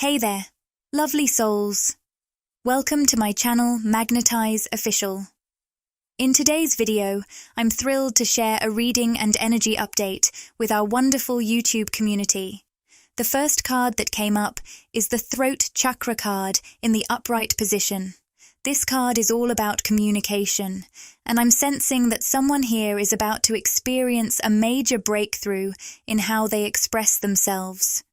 Hey there, lovely souls. Welcome to my channel, Magnetize Official. In today's video, I'm thrilled to share a reading and energy update with our wonderful YouTube community. The first card that came up is the Throat Chakra card in the upright position. This card is all about communication, and I'm sensing that someone here is about to experience a major breakthrough in how they express themselves.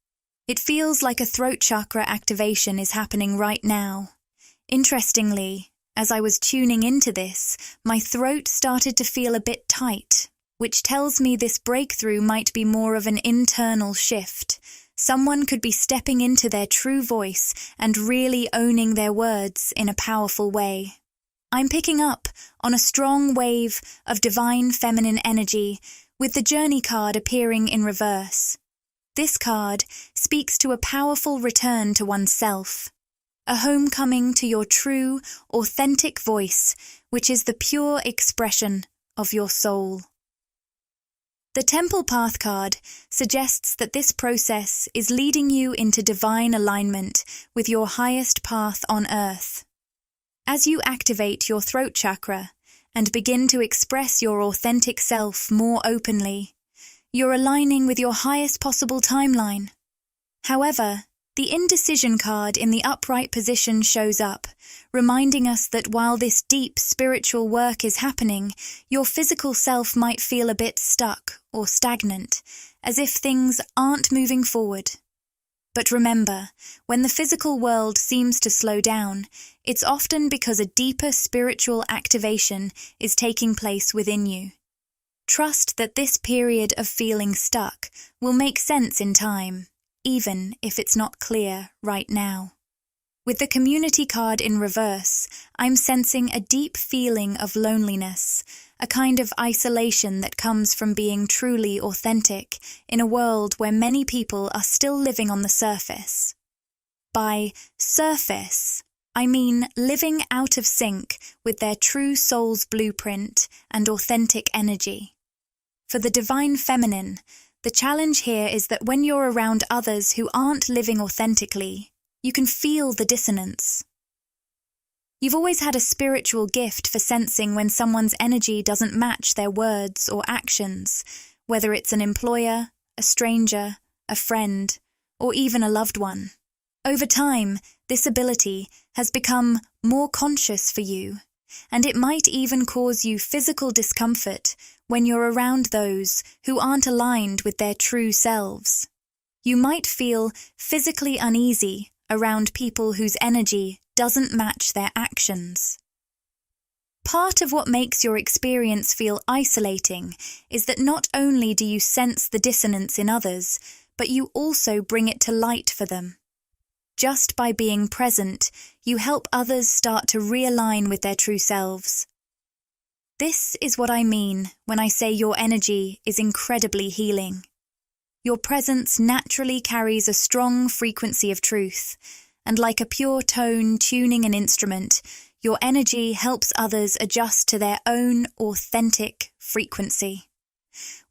It feels like a throat chakra activation is happening right now. Interestingly, as I was tuning into this, my throat started to feel a bit tight, which tells me this breakthrough might be more of an internal shift. Someone could be stepping into their true voice and really owning their words in a powerful way. I'm picking up on a strong wave of divine feminine energy, with the Journey card appearing in reverse. This card speaks to a powerful return to oneself, a homecoming to your true, authentic voice, which is the pure expression of your soul. The Temple Path card suggests that this process is leading you into divine alignment with your highest path on earth. As you activate your throat chakra and begin to express your authentic self more openly, you're aligning with your highest possible timeline. However, the Indecision card in the upright position shows up, reminding us that while this deep spiritual work is happening, your physical self might feel a bit stuck or stagnant, as if things aren't moving forward. But remember, when the physical world seems to slow down, it's often because a deeper spiritual activation is taking place within you. Trust that this period of feeling stuck will make sense in time, even if it's not clear right now. With the Community card in reverse, I'm sensing a deep feeling of loneliness, a kind of isolation that comes from being truly authentic in a world where many people are still living on the surface. By surface, I mean living out of sync with their true soul's blueprint and authentic energy. For the Divine Feminine, the challenge here is that when you're around others who aren't living authentically, you can feel the dissonance. You've always had a spiritual gift for sensing when someone's energy doesn't match their words or actions, whether it's an employer, a stranger, a friend, or even a loved one. Over time, this ability has become more conscious for you, and it might even cause you physical discomfort when you're around those who aren't aligned with their true selves. You might feel physically uneasy around people whose energy doesn't match their actions. Part of what makes your experience feel isolating is that not only do you sense the dissonance in others, but you also bring it to light for them. Just by being present, you help others start to realign with their true selves. This is what I mean when I say your energy is incredibly healing. Your presence naturally carries a strong frequency of truth, and like a pure tone tuning an instrument, your energy helps others adjust to their own authentic frequency.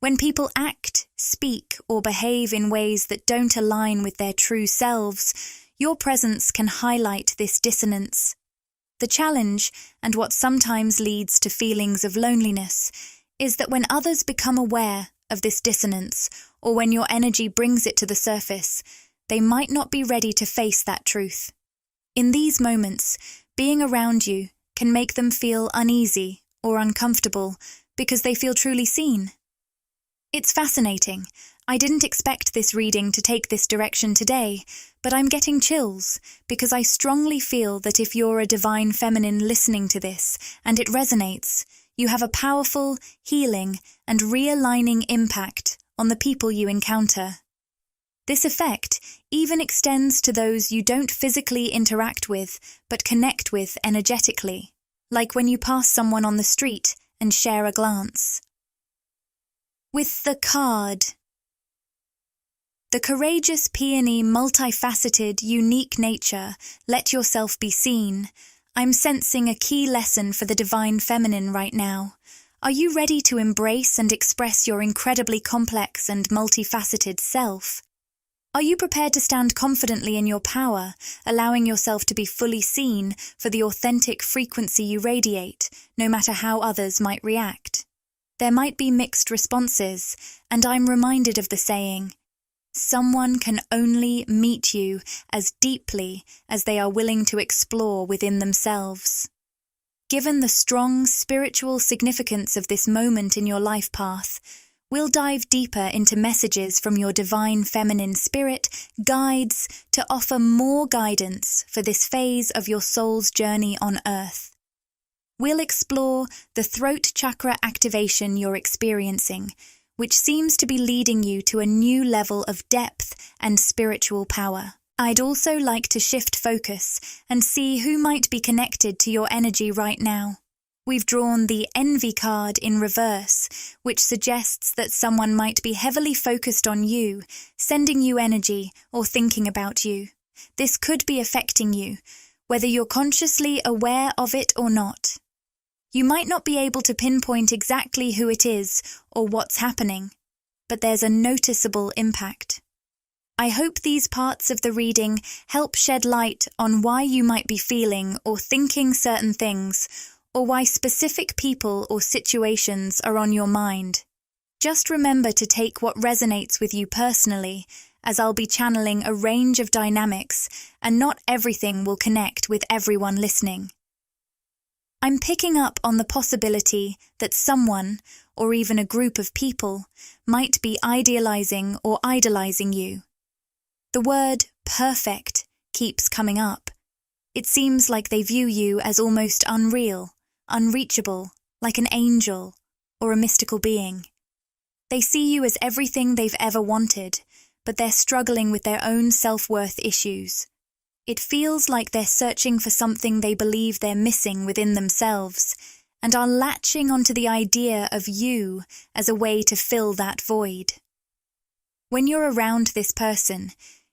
When people act, speak, or behave in ways that don't align with their true selves, your presence can highlight this dissonance. The challenge, and what sometimes leads to feelings of loneliness, is that when others become aware of this dissonance, or when your energy brings it to the surface, they might not be ready to face that truth. In these moments, being around you can make them feel uneasy or uncomfortable because they feel truly seen. It's fascinating. I didn't expect this reading to take this direction today, but I'm getting chills because I strongly feel that if you're a Divine Feminine listening to this and it resonates, you have a powerful, healing, and realigning impact on the people you encounter. This effect even extends to those you don't physically interact with but connect with energetically, like when you pass someone on the street and share a glance. With the card, the courageous, peony, multifaceted, unique nature, let yourself be seen. I'm sensing a key lesson for the Divine Feminine right now. Are you ready to embrace and express your incredibly complex and multifaceted self? Are you prepared to stand confidently in your power, allowing yourself to be fully seen for the authentic frequency you radiate, no matter how others might react? There might be mixed responses, and I'm reminded of the saying, someone can only meet you as deeply as they are willing to explore within themselves. Given the strong spiritual significance of this moment in your life path, we'll dive deeper into messages from your divine feminine spirit, guides to offer more guidance for this phase of your soul's journey on Earth. We'll explore the throat chakra activation you're experiencing, which seems to be leading you to a new level of depth and spiritual power. I'd also like to shift focus and see who might be connected to your energy right now. We've drawn the Envy card in reverse, which suggests that someone might be heavily focused on you, sending you energy or thinking about you. This could be affecting you, whether you're consciously aware of it or not. You might not be able to pinpoint exactly who it is or what's happening, but there's a noticeable impact. I hope these parts of the reading help shed light on why you might be feeling or thinking certain things, or why specific people or situations are on your mind. Just remember to take what resonates with you personally, as I'll be channeling a range of dynamics, and not everything will connect with everyone listening. I'm picking up on the possibility that someone, or even a group of people, might be idealizing or idolizing you. The word perfect keeps coming up. It seems like they view you as almost unreal, unreachable, like an angel, or a mystical being. They see you as everything they've ever wanted, but they're struggling with their own self-worth issues. It feels like they're searching for something they believe they're missing within themselves, and are latching onto the idea of you as a way to fill that void. When you're around this person,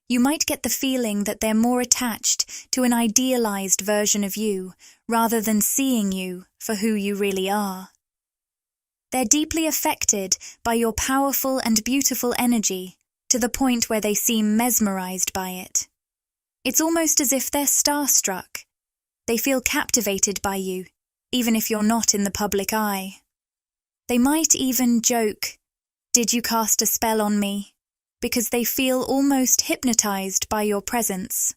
you might get the feeling that they're more attached to an idealized version of you, rather than seeing you for who you really are. They're deeply affected by your powerful and beautiful energy, to the point where they seem mesmerized by it. It's almost as if they're starstruck. They feel captivated by you, even if you're not in the public eye. They might even joke, "Did you cast a spell on me?" because they feel almost hypnotized by your presence.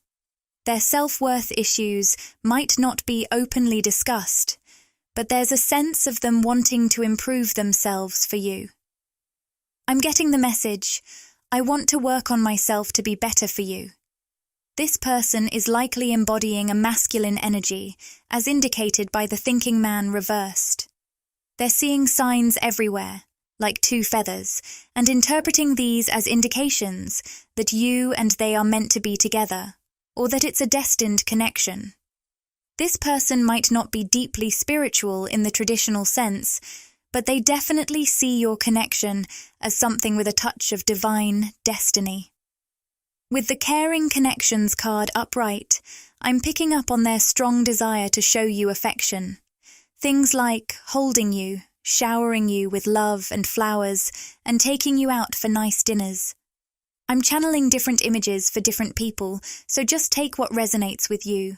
Their self-worth issues might not be openly discussed, but there's a sense of them wanting to improve themselves for you. I'm getting the message, I want to work on myself to be better for you. This person is likely embodying a masculine energy, as indicated by the thinking man reversed. They're seeing signs everywhere, like two feathers, and interpreting these as indications that you and they are meant to be together, or that it's a destined connection. This person might not be deeply spiritual in the traditional sense, but they definitely see your connection as something with a touch of divine destiny. With the Caring Connections card upright, I'm picking up on their strong desire to show you affection. Things like holding you, showering you with love and flowers, and taking you out for nice dinners. I'm channeling different images for different people, so just take what resonates with you.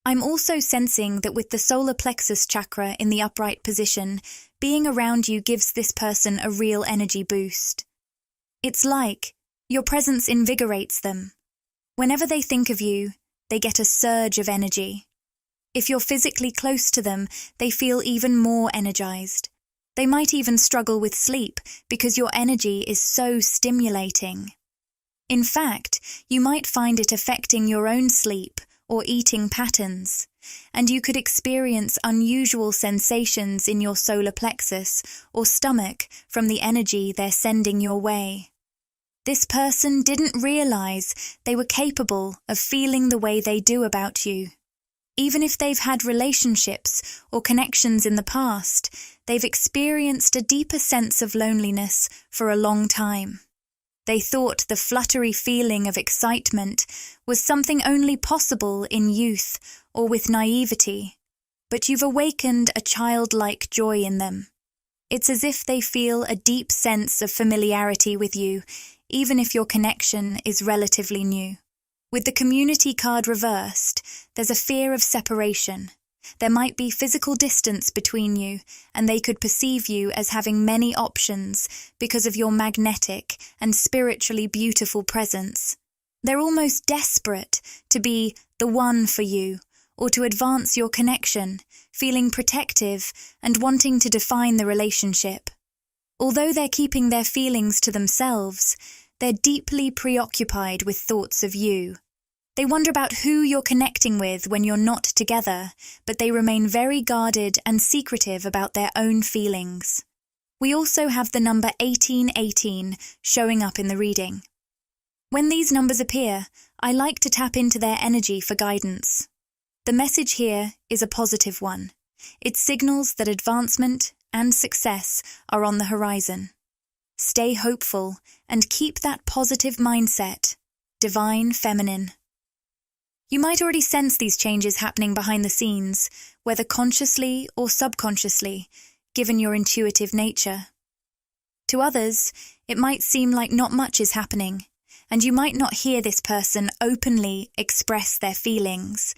I'm also sensing that with the solar plexus chakra in the upright position, being around you gives this person a real energy boost. It's like your presence invigorates them. Whenever they think of you, they get a surge of energy. If you're physically close to them, they feel even more energized. They might even struggle with sleep because your energy is so stimulating. In fact, you might find it affecting your own sleep or eating patterns, and you could experience unusual sensations in your solar plexus or stomach from the energy they're sending your way. This person didn't realize they were capable of feeling the way they do about you. Even if they've had relationships or connections in the past, they've experienced a deeper sense of loneliness for a long time. They thought the fluttery feeling of excitement was something only possible in youth or with naivety, but you've awakened a childlike joy in them. It's as if they feel a deep sense of familiarity with you, even if your connection is relatively new. With the community card reversed, there's a fear of separation. There might be physical distance between you, and they could perceive you as having many options because of your magnetic and spiritually beautiful presence. They're almost desperate to be the one for you, or to advance your connection, feeling protective and wanting to define the relationship. Although they're keeping their feelings to themselves, they're deeply preoccupied with thoughts of you. They wonder about who you're connecting with when you're not together, but they remain very guarded and secretive about their own feelings. We also have the number 1818 showing up in the reading. When these numbers appear, I like to tap into their energy for guidance. The message here is a positive one. It signals that advancement and success are on the horizon. Stay hopeful and keep that positive mindset. Divine Feminine. You might already sense these changes happening behind the scenes, whether consciously or subconsciously, given your intuitive nature. To others, it might seem like not much is happening, and you might not hear this person openly express their feelings,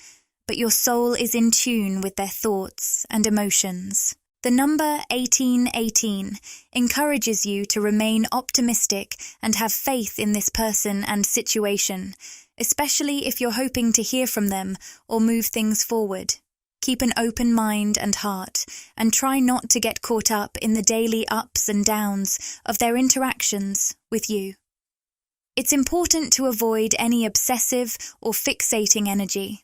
but your soul is in tune with their thoughts and emotions. The number 1818 encourages you to remain optimistic and have faith in this person and situation, especially if you're hoping to hear from them or move things forward. Keep an open mind and heart, and try not to get caught up in the daily ups and downs of their interactions with you. It's important to avoid any obsessive or fixating energy.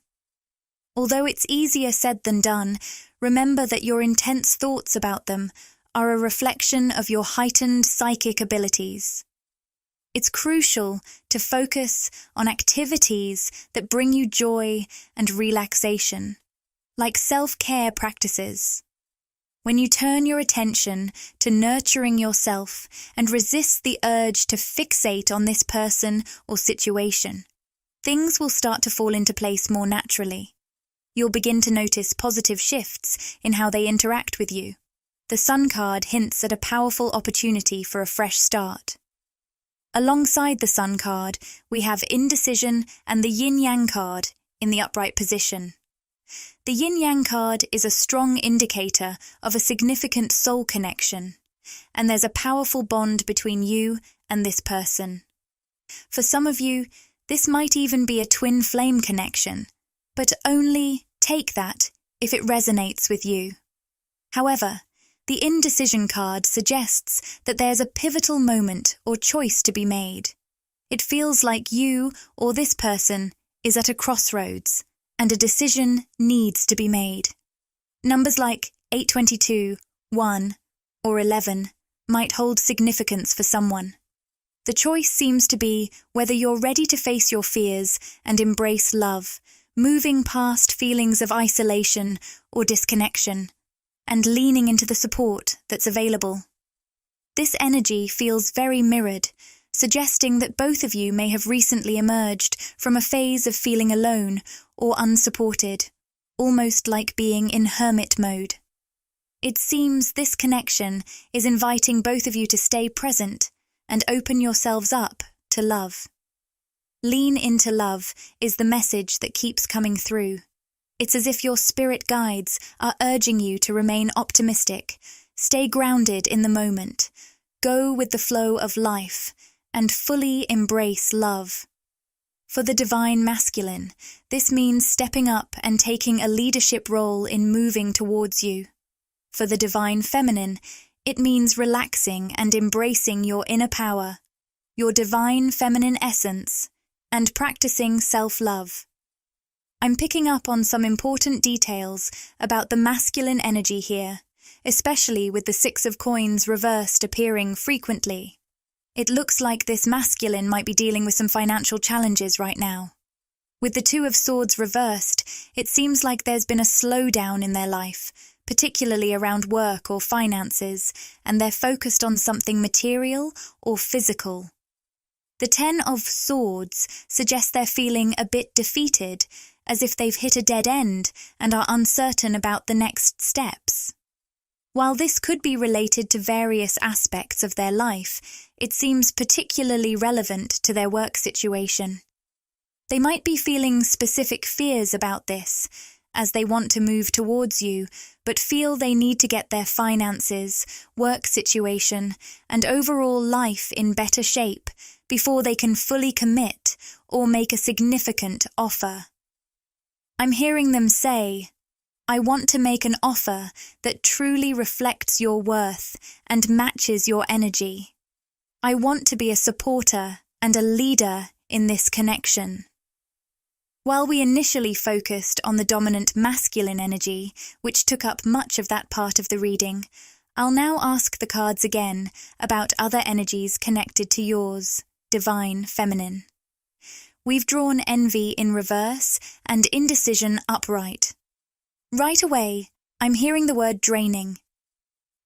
Although it's easier said than done, remember that your intense thoughts about them are a reflection of your heightened psychic abilities. It's crucial to focus on activities that bring you joy and relaxation, like self-care practices. When you turn your attention to nurturing yourself and resist the urge to fixate on this person or situation, things will start to fall into place more naturally. You'll begin to notice positive shifts in how they interact with you. The Sun card hints at a powerful opportunity for a fresh start. Alongside the Sun card, we have Indecision and the Yin-Yang card in the upright position. The Yin-Yang card is a strong indicator of a significant soul connection, and there's a powerful bond between you and this person. For some of you, this might even be a twin flame connection, but only take that if it resonates with you. However, the Indecision card suggests that there's a pivotal moment or choice to be made. It feels like you or this person is at a crossroads, and a decision needs to be made. Numbers like 822, 1, or 11 might hold significance for someone. The choice seems to be whether you're ready to face your fears and embrace love, moving past feelings of isolation or disconnection, and leaning into the support that's available. This energy feels very mirrored, suggesting that both of you may have recently emerged from a phase of feeling alone or unsupported, almost like being in hermit mode. It seems this connection is inviting both of you to stay present and open yourselves up to love. Lean into love is the message that keeps coming through. It's as if your spirit guides are urging you to remain optimistic, stay grounded in the moment, go with the flow of life, and fully embrace love. For the Divine Masculine, this means stepping up and taking a leadership role in moving towards you. For the Divine Feminine, it means relaxing and embracing your inner power, your divine feminine essence, and practicing self-love. I'm picking up on some important details about the masculine energy here, especially with the Six of Coins reversed appearing frequently. It looks like this masculine might be dealing with some financial challenges right now. With the Two of Swords reversed, it seems like there's been a slowdown in their life, particularly around work or finances, and they're focused on something material or physical. The Ten of Swords suggests they're feeling a bit defeated, as if they've hit a dead end and are uncertain about the next steps. While this could be related to various aspects of their life, it seems particularly relevant to their work situation. They might be feeling specific fears about this, as they want to move towards you, but feel they need to get their finances, work situation, and overall life in better shape before they can fully commit or make a significant offer. I'm hearing them say, "I want to make an offer that truly reflects your worth and matches your energy. I want to be a supporter and a leader in this connection." While we initially focused on the dominant masculine energy, which took up much of that part of the reading, I'll now ask the cards again about other energies connected to yours, divine feminine. We've drawn envy in reverse and indecision upright. Right away, I'm hearing the word draining.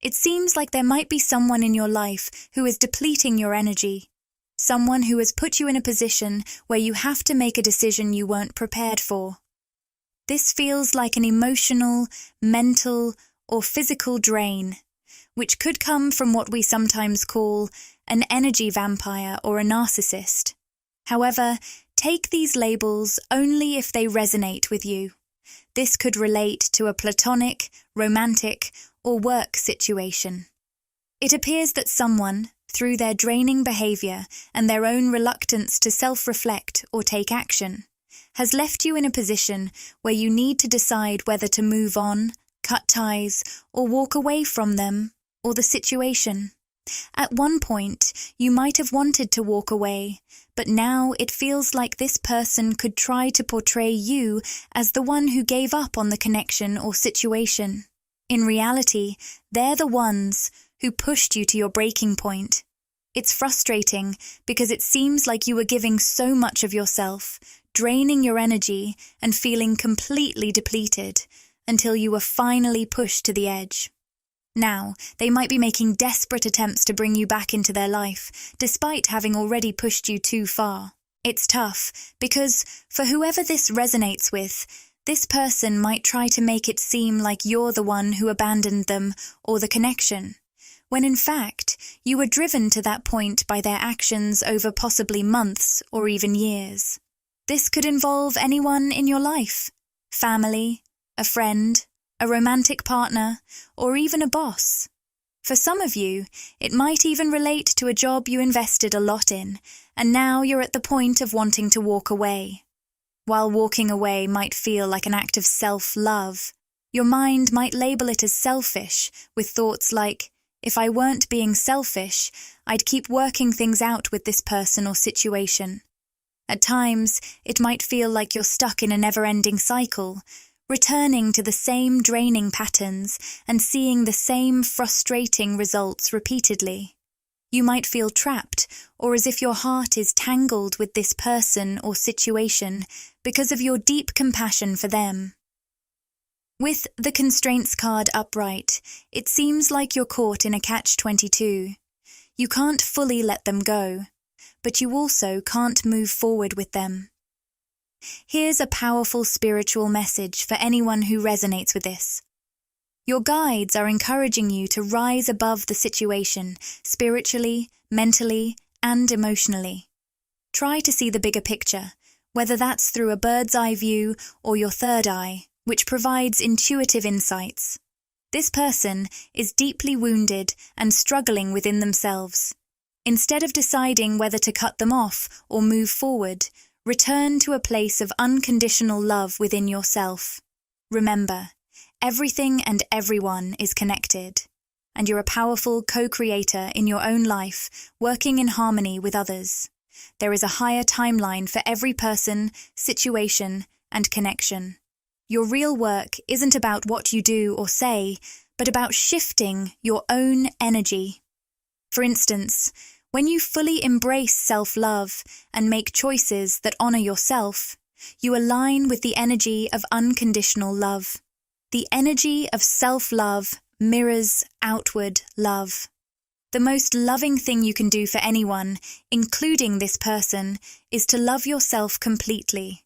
It seems like there might be someone in your life who is depleting your energy. Someone who has put you in a position where you have to make a decision you weren't prepared for. This feels like an emotional, mental, or physical drain, which could come from what we sometimes call an energy vampire or a narcissist. However, take these labels only if they resonate with you. This could relate to a platonic, romantic, or work situation. It appears that someone, through their draining behavior and their own reluctance to self-reflect or take action, has left you in a position where you need to decide whether to move on, cut ties, or walk away from them or the situation. At one point, you might have wanted to walk away, but now it feels like this person could try to portray you as the one who gave up on the connection or situation. In reality, they're the ones who pushed you to your breaking point. It's frustrating because it seems like you were giving so much of yourself, draining your energy and feeling completely depleted until you were finally pushed to the edge. Now, they might be making desperate attempts to bring you back into their life, despite having already pushed you too far. It's tough because, for whoever this resonates with, this person might try to make it seem like you're the one who abandoned them or the connection, when in fact, you were driven to that point by their actions over possibly months or even years. This could involve anyone in your life: family, a friend, a romantic partner, or even a boss. For some of you, it might even relate to a job you invested a lot in, and now you're at the point of wanting to walk away. While walking away might feel like an act of self-love, your mind might label it as selfish, with thoughts like, "If I weren't being selfish, I'd keep working things out with this person or situation." At times, it might feel like you're stuck in a never-ending cycle, returning to the same draining patterns and seeing the same frustrating results repeatedly. You might feel trapped, or as if your heart is tangled with this person or situation because of your deep compassion for them. With the constraints card upright, it seems like you're caught in a catch-22. You can't fully let them go, but you also can't move forward with them. Here's a powerful spiritual message for anyone who resonates with this. Your guides are encouraging you to rise above the situation, spiritually, mentally, and emotionally. Try to see the bigger picture, whether that's through a bird's eye view or your third eye, which provides intuitive insights. This person is deeply wounded and struggling within themselves. Instead of deciding whether to cut them off or move forward, return to a place of unconditional love within yourself. Remember, everything and everyone is connected, and you're a powerful co-creator in your own life, working in harmony with others. There is a higher timeline for every person, situation, and connection. Your real work isn't about what you do or say, but about shifting your own energy. For instance, when you fully embrace self-love and make choices that honor yourself, you align with the energy of unconditional love. The energy of self-love mirrors outward love. The most loving thing you can do for anyone, including this person, is to love yourself completely.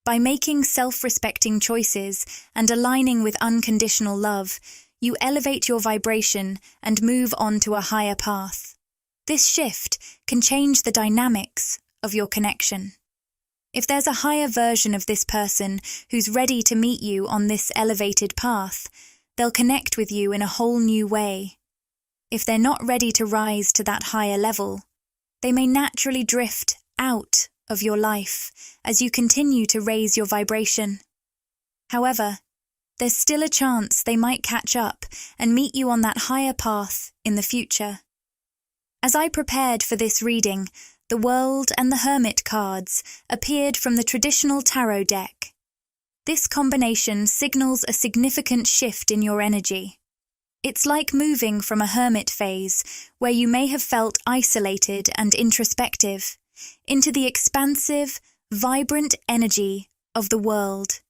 By making self-respecting choices and aligning with unconditional love, you elevate your vibration and move on to a higher path. This shift can change the dynamics of your connection. If there's a higher version of this person who's ready to meet you on this elevated path, they'll connect with you in a whole new way. If they're not ready to rise to that higher level, they may naturally drift out of your life as you continue to raise your vibration. However, there's still a chance they might catch up and meet you on that higher path in the future. As I prepared for this reading, the World and the Hermit cards appeared from the traditional tarot deck. This combination signals a significant shift in your energy. It's like moving from a hermit phase, where you may have felt isolated and introspective, into the expansive, vibrant energy of the world.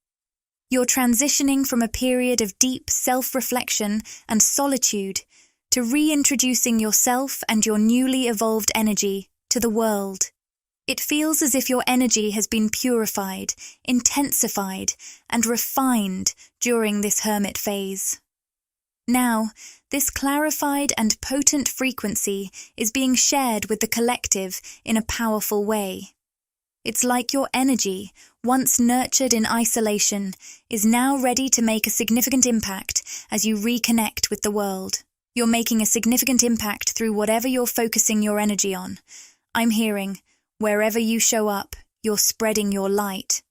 You're transitioning from a period of deep self-reflection and solitude to reintroducing yourself and your newly evolved energy to the world. It feels as if your energy has been purified, intensified, and refined during this hermit phase. Now, this clarified and potent frequency is being shared with the collective in a powerful way. It's like your energy, once nurtured in isolation, is now ready to make a significant impact as you reconnect with the world. You're making a significant impact through whatever you're focusing your energy on. I'm hearing, wherever you show up, you're spreading your light.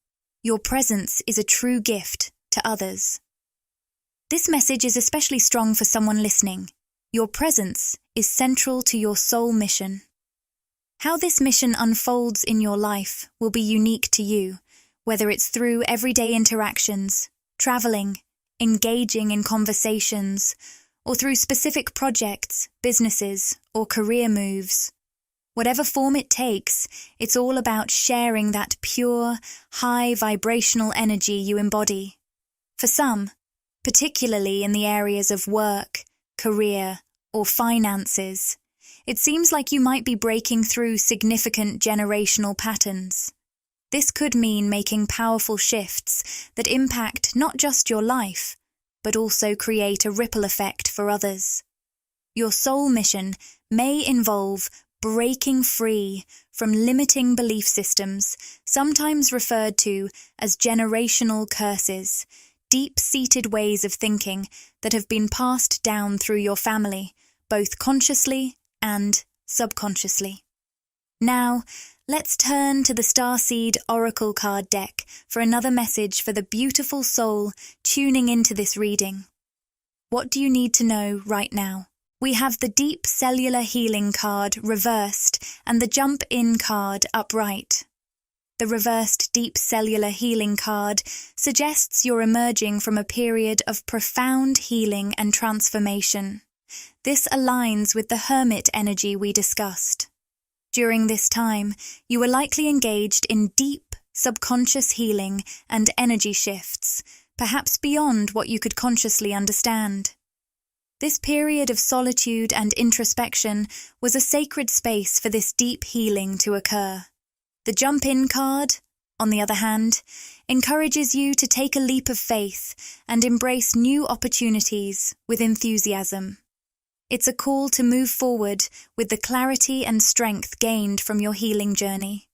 Your presence is a true gift to others. This message is especially strong for someone listening. Your presence is central to your soul mission. How this mission unfolds in your life will be unique to you, whether it's through everyday interactions, traveling, engaging in conversations, or through specific projects, businesses, or career moves. Whatever form it takes, it's all about sharing that pure, high vibrational energy you embody. For some, particularly in the areas of work, career, or finances, it seems like you might be breaking through significant generational patterns. This could mean making powerful shifts that impact not just your life, but also create a ripple effect for others. Your soul mission may involve breaking free from limiting belief systems, sometimes referred to as generational curses, deep-seated ways of thinking that have been passed down through your family, both consciously and subconsciously. Now, let's turn to the Starseed Oracle card deck for another message for the beautiful soul tuning into this reading. What do you need to know right now? We have the Deep Cellular Healing card reversed and the Jump In card upright. The reversed Deep Cellular Healing card suggests you're emerging from a period of profound healing and transformation. This aligns with the hermit energy we discussed. During this time, you were likely engaged in deep, subconscious healing and energy shifts, perhaps beyond what you could consciously understand. This period of solitude and introspection was a sacred space for this deep healing to occur. The Jump In card, on the other hand, encourages you to take a leap of faith and embrace new opportunities with enthusiasm. It's a call to move forward with the clarity and strength gained from your healing journey.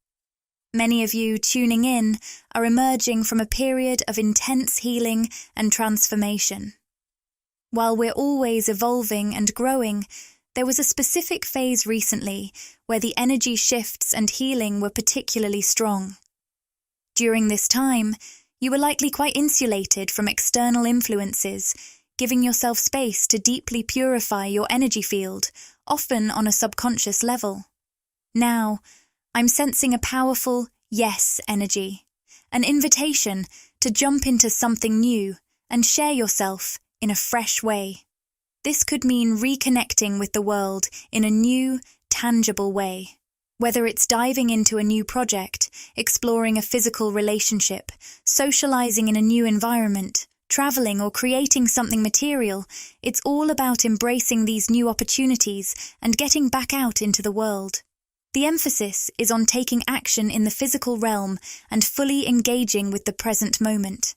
Many of you tuning in are emerging from a period of intense healing and transformation. While we're always evolving and growing, there was a specific phase recently where the energy shifts and healing were particularly strong. During this time, you were likely quite insulated from external influences, giving yourself space to deeply purify your energy field, often on a subconscious level. Now, I'm sensing a powerful yes energy, an invitation to jump into something new and share yourself in a fresh way. This could mean reconnecting with the world in a new, tangible way. Whether it's diving into a new project, exploring a physical relationship, socializing in a new environment, traveling or creating something material, it's all about embracing these new opportunities and getting back out into the world. The emphasis is on taking action in the physical realm and fully engaging with the present moment.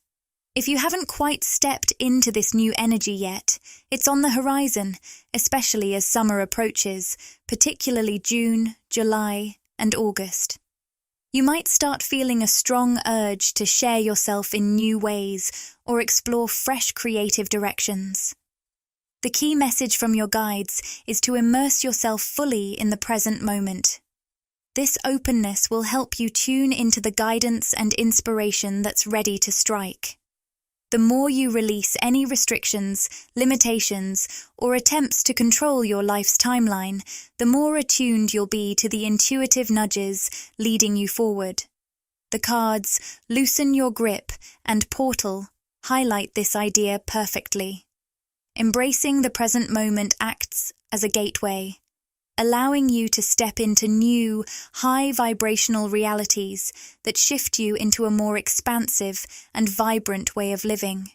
If you haven't quite stepped into this new energy yet, it's on the horizon, especially as summer approaches, particularly June, July, and August. You might start feeling a strong urge to share yourself in new ways or explore fresh creative directions. The key message from your guides is to immerse yourself fully in the present moment. This openness will help you tune into the guidance and inspiration that's ready to strike. The more you release any restrictions, limitations, or attempts to control your life's timeline, the more attuned you'll be to the intuitive nudges leading you forward. The cards Loosen Your Grip and Portal highlight this idea perfectly. Embracing the present moment acts as a gateway, allowing you to step into new, high-vibrational realities that shift you into a more expansive and vibrant way of living.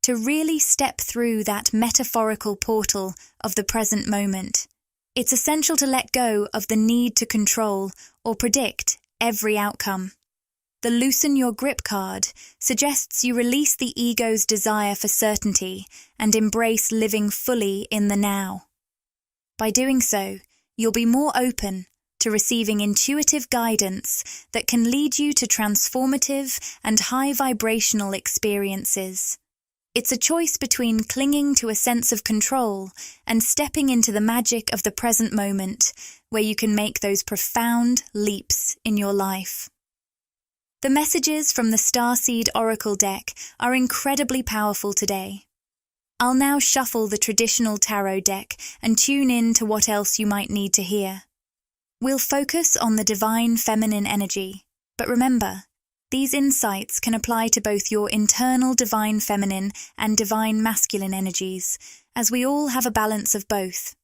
To really step through that metaphorical portal of the present moment, it's essential to let go of the need to control or predict every outcome. The Loosen Your Grip card suggests you release the ego's desire for certainty and embrace living fully in the now. By doing so, you'll be more open to receiving intuitive guidance that can lead you to transformative and high-vibrational experiences. It's a choice between clinging to a sense of control and stepping into the magic of the present moment, where you can make those profound leaps in your life. The messages from the Starseed Oracle deck are incredibly powerful today. I'll now shuffle the traditional tarot deck and tune in to what else you might need to hear. We'll focus on the divine feminine energy, but remember, these insights can apply to both your internal divine feminine and divine masculine energies, as we all have a balance of both.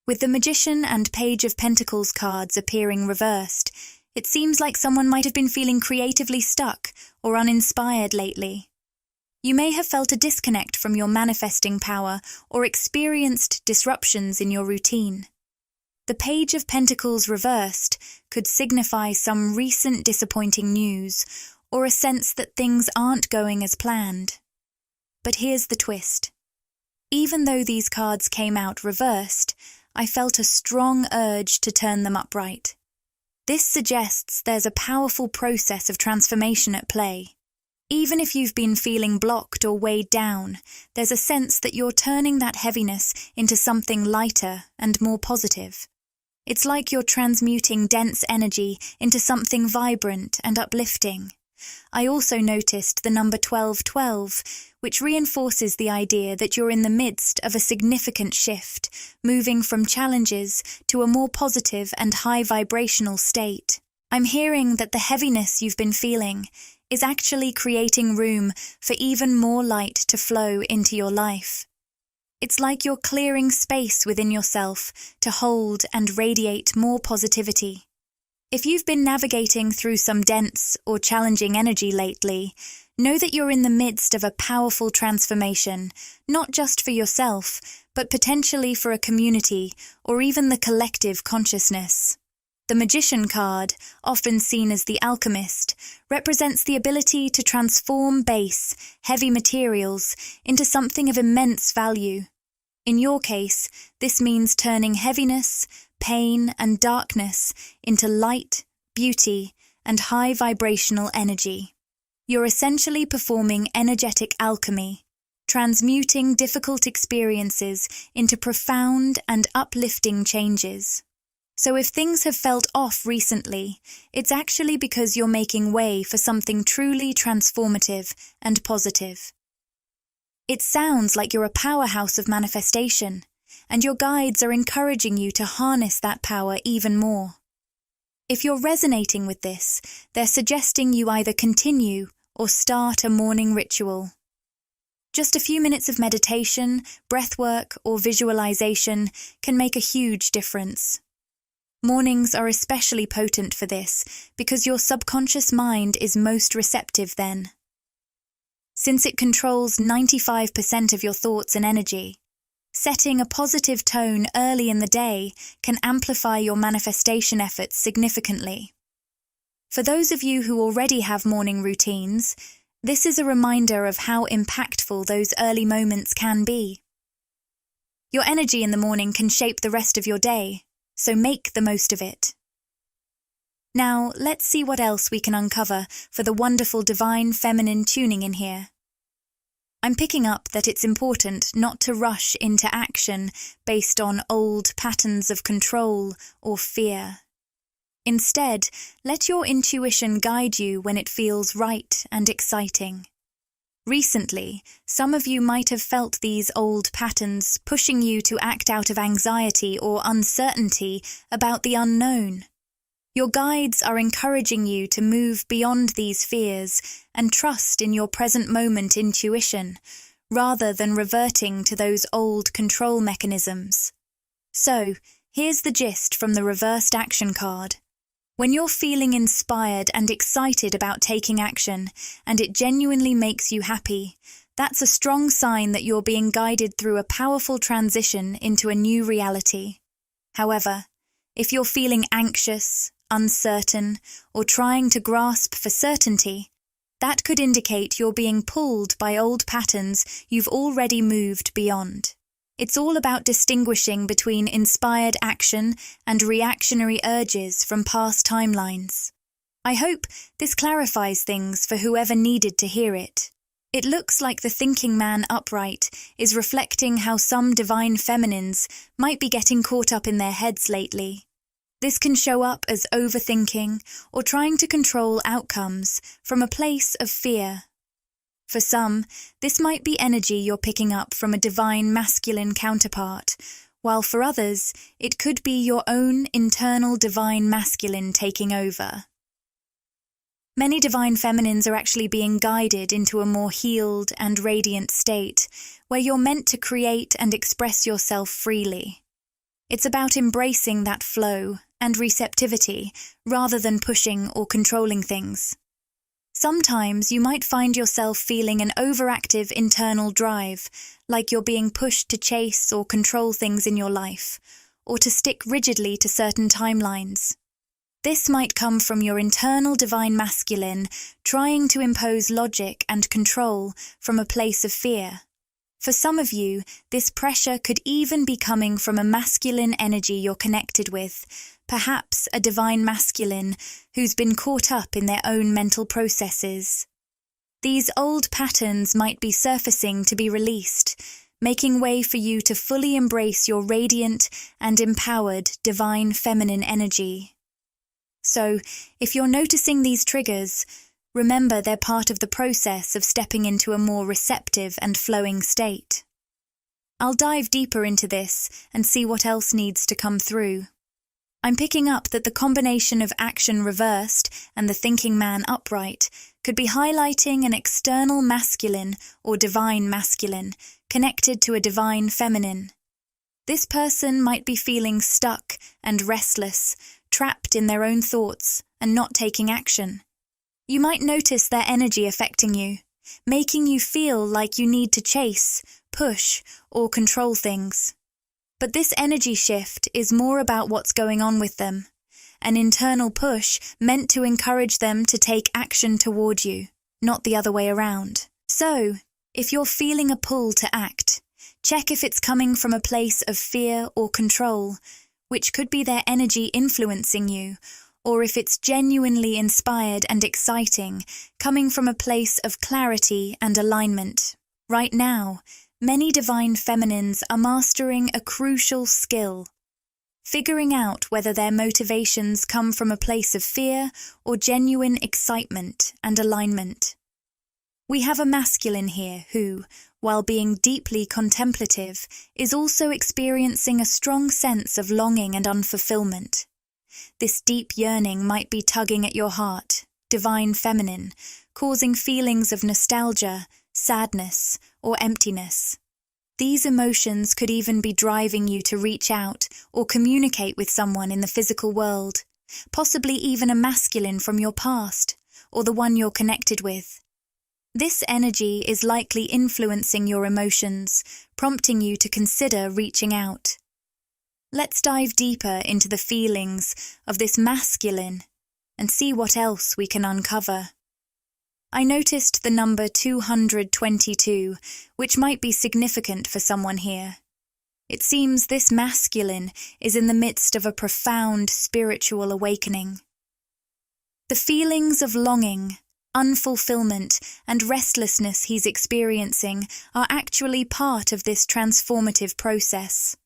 With the Magician and Page of Pentacles cards appearing reversed, it seems like someone might have been feeling creatively stuck or uninspired lately. You may have felt a disconnect from your manifesting power or experienced disruptions in your routine. The Page of Pentacles reversed could signify some recent disappointing news or a sense that things aren't going as planned. But here's the twist. Even though these cards came out reversed, I felt a strong urge to turn them upright. This suggests there's a powerful process of transformation at play. Even if you've been feeling blocked or weighed down, there's a sense that you're turning that heaviness into something lighter and more positive. It's like you're transmuting dense energy into something vibrant and uplifting. I also noticed the number 1212, which reinforces the idea that you're in the midst of a significant shift, moving from challenges to a more positive and high-vibrational state. I'm hearing that the heaviness you've been feeling is actually creating room for even more light to flow into your life. It's like you're clearing space within yourself to hold and radiate more positivity. If you've been navigating through some dense or challenging energy lately, know that you're in the midst of a powerful transformation, not just for yourself, but potentially for a community or even the collective consciousness. The Magician card, often seen as the alchemist, represents the ability to transform base, heavy materials into something of immense value. In your case, this means turning heaviness, pain, and darkness into light, beauty, and high-vibrational energy. You're essentially performing energetic alchemy, transmuting difficult experiences into profound and uplifting changes. So if things have felt off recently, it's actually because you're making way for something truly transformative and positive. It sounds like you're a powerhouse of manifestation, and your guides are encouraging you to harness that power even more. If you're resonating with this, they're suggesting you either continue or start a morning ritual. Just a few minutes of meditation, breathwork, or visualization can make a huge difference. Mornings are especially potent for this because your subconscious mind is most receptive then. Since it controls 95% of your thoughts and energy, setting a positive tone early in the day can amplify your manifestation efforts significantly. For those of you who already have morning routines, This is a reminder of how impactful those early moments can be. Your energy in the morning can shape the rest of your day, so make the most of it. Now, let's see what else we can uncover for the wonderful divine feminine tuning in here. I'm picking up that it's important not to rush into action based on old patterns of control or fear. Instead, let your intuition guide you when it feels right and exciting. Recently, some of you might have felt these old patterns pushing you to act out of anxiety or uncertainty about the unknown. Your guides are encouraging you to move beyond these fears and trust in your present moment intuition, rather than reverting to those old control mechanisms. So, here's the gist from the reversed action card. When you're feeling inspired and excited about taking action, and it genuinely makes you happy, that's a strong sign that you're being guided through a powerful transition into a new reality. However, if you're feeling anxious, uncertain, or trying to grasp for certainty, that could indicate you're being pulled by old patterns you've already moved beyond. It's all about distinguishing between inspired action and reactionary urges from past timelines. I hope this clarifies things for whoever needed to hear it. It looks like the thinking man upright is reflecting how some divine feminines might be getting caught up in their heads lately. This can show up as overthinking or trying to control outcomes from a place of fear. For some, this might be energy you're picking up from a divine masculine counterpart, while for others, it could be your own internal divine masculine taking over. Many divine feminines are actually being guided into a more healed and radiant state, where you're meant to create and express yourself freely. It's about embracing that flow and receptivity rather than pushing or controlling things. Sometimes you might find yourself feeling an overactive internal drive, like you're being pushed to chase or control things in your life, or to stick rigidly to certain timelines. This might come from your internal divine masculine trying to impose logic and control from a place of fear. For some of you, this pressure could even be coming from a masculine energy you're connected with, perhaps a divine masculine who's been caught up in their own mental processes. These old patterns might be surfacing to be released, making way for you to fully embrace your radiant and empowered divine feminine energy. So, if you're noticing these triggers, remember they're part of the process of stepping into a more receptive and flowing state. I'll dive deeper into this and see what else needs to come through. I'm picking up that the combination of action reversed and the thinking man upright could be highlighting an external masculine or divine masculine connected to a divine feminine. This person might be feeling stuck and restless, trapped in their own thoughts and not taking action. You might notice their energy affecting you, making you feel like you need to chase, push, or control things. But this energy shift is more about what's going on with them, an internal push meant to encourage them to take action toward you, not the other way around. So, if you're feeling a pull to act, check if it's coming from a place of fear or control, which could be their energy influencing you, or if it's genuinely inspired and exciting, coming from a place of clarity and alignment. Right now, many divine feminines are mastering a crucial skill, figuring out whether their motivations come from a place of fear or genuine excitement and alignment. We have a masculine here who, while being deeply contemplative, is also experiencing a strong sense of longing and unfulfillment. This deep yearning might be tugging at your heart, divine feminine, causing feelings of nostalgia, sadness, or emptiness. These emotions could even be driving you to reach out or communicate with someone in the physical world, possibly even a masculine from your past, or the one you're connected with. This energy is likely influencing your emotions, prompting you to consider reaching out. Let's dive deeper into the feelings of this masculine and see what else we can uncover. I noticed the number 222, which might be significant for someone here. It seems this masculine is in the midst of a profound spiritual awakening. The feelings of longing, unfulfillment, and restlessness he's experiencing are actually part of this transformative process.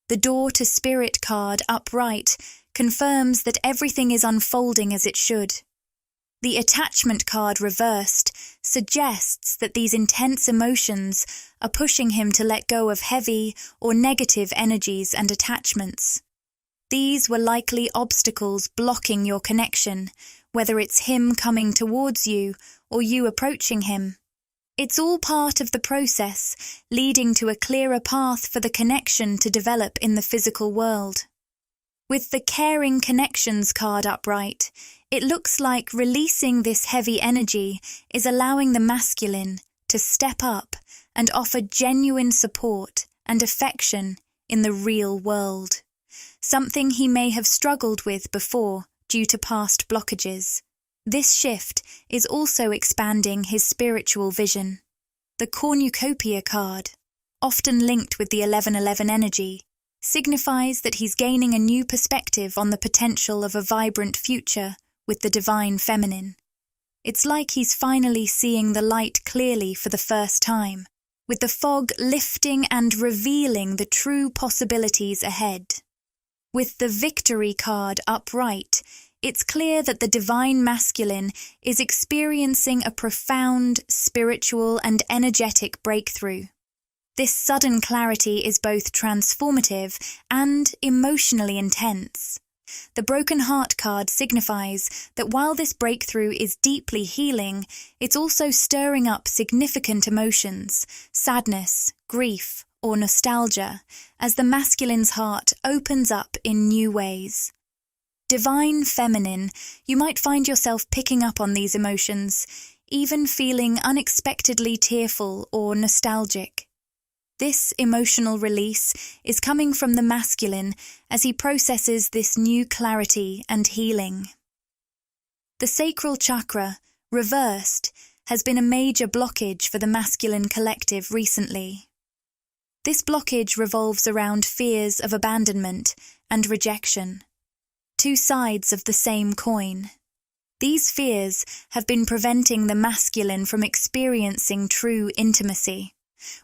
The Door to Spirit card upright confirms that everything is unfolding as it should. The Attachment card reversed suggests that these intense emotions are pushing him to let go of heavy or negative energies and attachments. These were likely obstacles blocking your connection, whether it's him coming towards you or you approaching him. It's all part of the process, leading to a clearer path for the connection to develop in the physical world. With the Caring Connections card upright, it looks like releasing this heavy energy is allowing the masculine to step up and offer genuine support and affection in the real world, something he may have struggled with before due to past blockages. This shift is also expanding his spiritual vision. The Cornucopia card, often linked with the 1111 energy, signifies that he's gaining a new perspective on the potential of a vibrant future with the divine feminine. It's like he's finally seeing the light clearly for the first time, with the fog lifting and revealing the true possibilities ahead. With the Victory card upright, it's clear that the divine masculine is experiencing a profound spiritual and energetic breakthrough. This sudden clarity is both transformative and emotionally intense. The Broken Heart card signifies that while this breakthrough is deeply healing, it's also stirring up significant emotions, sadness, grief, or nostalgia, as the masculine's heart opens up in new ways. Divine Feminine, you might find yourself picking up on these emotions, even feeling unexpectedly tearful or nostalgic. This emotional release is coming from the masculine as he processes this new clarity and healing. The sacral chakra, reversed, has been a major blockage for the masculine collective recently. This blockage revolves around fears of abandonment and rejection, two sides of the same coin. These fears have been preventing the masculine from experiencing true intimacy.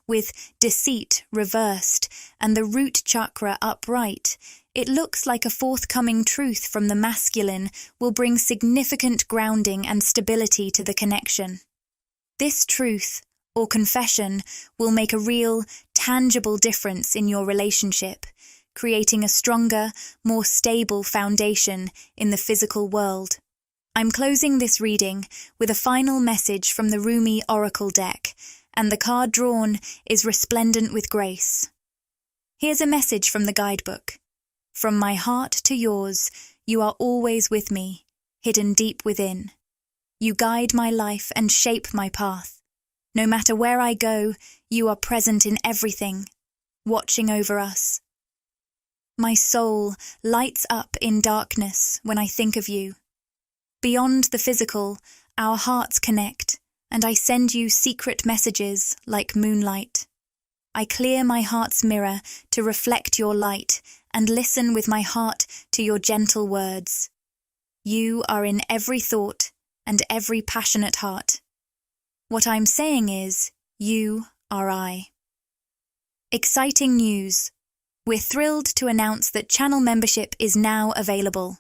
With deceit reversed and the root chakra upright, it looks like a forthcoming truth from the masculine will bring significant grounding and stability to the connection. This truth, or confession, will make a real, tangible difference in your relationship, creating a stronger, more stable foundation in the physical world. I'm closing this reading with a final message from the Rumi Oracle deck, and the card drawn is resplendent with grace. Here's a message from the guidebook. From my heart to yours, you are always with me, hidden deep within. You guide my life and shape my path. No matter where I go, you are present in everything, watching over us. My soul lights up in darkness when I think of you. Beyond the physical, our hearts connect, and I send you secret messages like moonlight. I clear my heart's mirror to reflect your light and listen with my heart to your gentle words. You are in every thought and every passionate heart. What I'm saying is, you are I. Exciting news! We're thrilled to announce that channel membership is now available.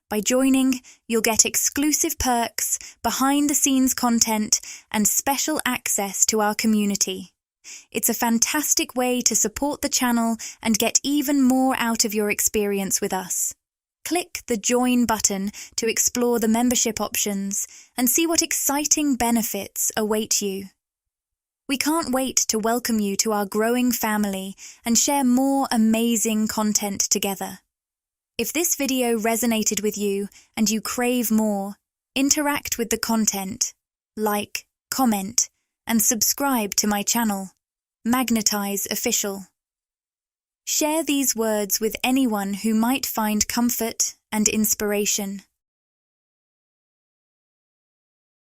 By joining, you'll get exclusive perks, behind-the-scenes content, and special access to our community. It's a fantastic way to support the channel and get even more out of your experience with us. Click the Join button to explore the membership options and see what exciting benefits await you. We can't wait to welcome you to our growing family and share more amazing content together. If this video resonated with you and you crave more, interact with the content, like, comment, and subscribe to my channel, Magnetize Official. Share these words with anyone who might find comfort and inspiration.